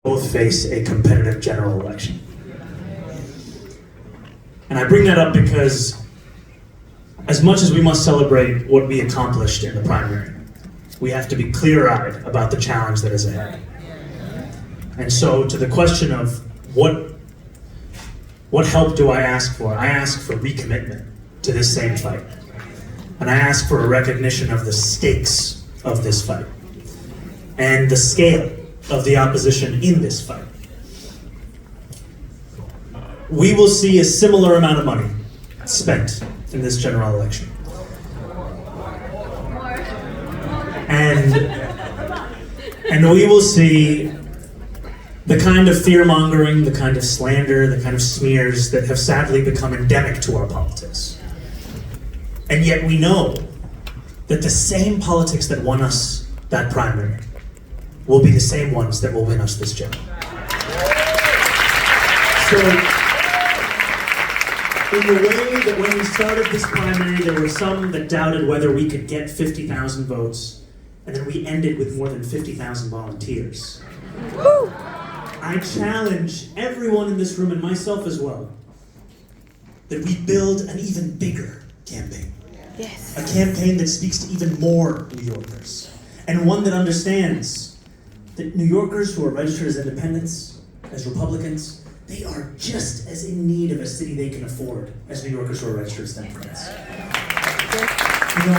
both face a competitive general election. And I bring that up because as much as we must celebrate what we accomplished in the primary, we have to be clear-eyed about the challenge that is ahead. And so to the question of what help do I ask for? I ask for recommitment to this same fight. And I ask for a recognition of the stakes of this fight and the scale of the opposition in this fight. We will see a similar amount of money spent in this general election. And we will see the kind of fear-mongering, the kind of slander, the kind of smears that have sadly become endemic to our politics. And yet we know that the same politics that won us that primary will be the same ones that will win us this general. So, in the way that when we started this primary, there were some that doubted whether we could get 50,000 votes, and then we ended with more than 50,000 volunteers. Woo! I challenge everyone in this room, and myself as well, that we build an even bigger campaign. Yes. A campaign that speaks to even more New Yorkers, and one that understands that New Yorkers who are registered as independents, as Republicans, they are just as in need of a city they can afford as New Yorkers who are registered as Democrats. You know,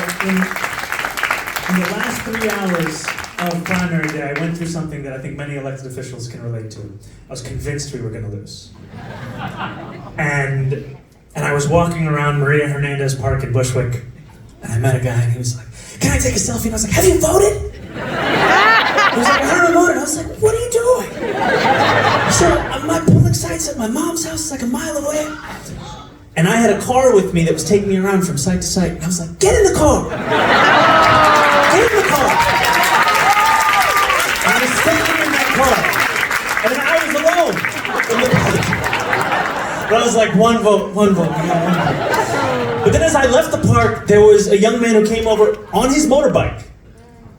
in the last 3 hours of primary day, I went through something that I think many elected officials can relate to. I was convinced we were going to lose. And I was walking around Maria Hernandez Park in Bushwick, and I met a guy, and he was like, "Can I take a selfie?" And I was like, "Have you voted?" He was like, "I heard I voted." I was like, "What are you doing?" He said, "My polling site's at my mom's house, it's like a mile away." And I had a car with me that was taking me around from site to site, and I was like, "Get in the car! Get in the car!" And I was sitting in that car, and then I was alone in the car. But I was like, one vote, one vote. But then as I left the park, there was a young man who came over on his motorbike,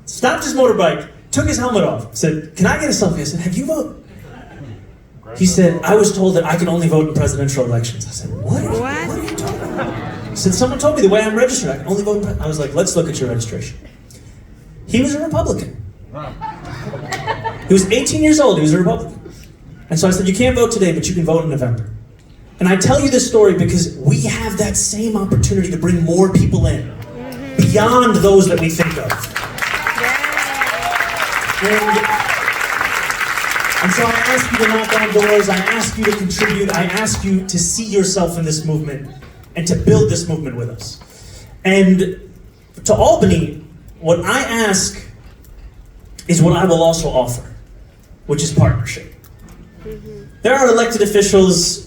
stopped his motorbike, took his helmet off, said, "Can I get a selfie?" I said, "Have you voted?" He said, "I was told that I can only vote in presidential elections." I said, What are you talking about? He said, "Someone told me the way I'm registered, I can only vote in I was like, "Let's look at your registration." He was a Republican. He was 18 years old, he was a Republican. And so I said, "You can't vote today, but you can vote in November." And I tell you this story because we have that same opportunity to bring more people in, beyond those that we think of. And so I ask you to knock on doors, I ask you to contribute, I ask you to see yourself in this movement and to build this movement with us. And to Albany, what I ask is what I will also offer, which is partnership. There are elected officials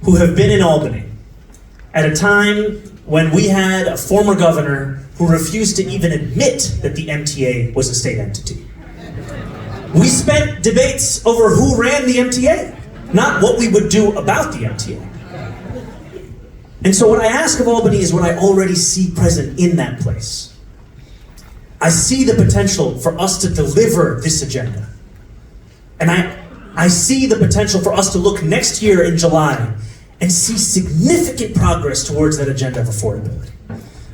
who have been in Albany at a time when we had a former governor who refused to even admit that the MTA was a state entity. We spent debates over who ran the MTA, not what we would do about the MTA. And so what I ask of Albany is what I already see present in that place. I see the potential for us to deliver this agenda. And I see the potential for us to look next year in July and see significant progress towards that agenda of affordability.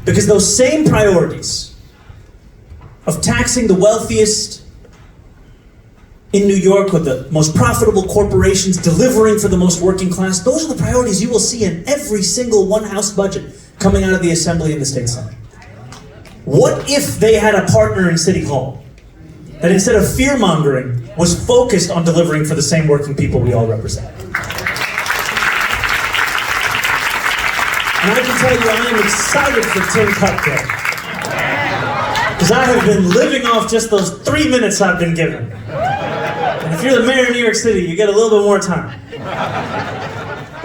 Because those same priorities of taxing the wealthiest in New York with the most profitable corporations, delivering for the most working class, those are the priorities you will see in every single one-house budget coming out of the Assembly and the State Senate. What if they had a partner in City Hall that instead of fear-mongering was focused on delivering for the same working people we all represent? And I can tell you I am excited for Tim Cup Day, because I have been living off just those 3 minutes I've been given. And if you're the mayor of New York City, you get a little bit more time.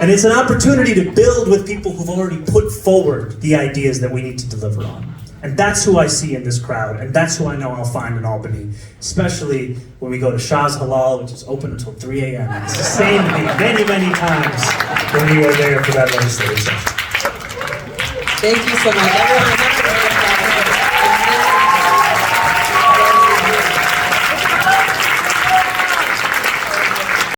And it's an opportunity to build with people who've already put forward the ideas that we need to deliver on. And that's who I see in this crowd, and that's who I know I'll find in Albany, especially when we go to Shah's Halal, which is open until 3 a.m. It's sustained me many, many times when we were there for that legislative session. Thank you so much.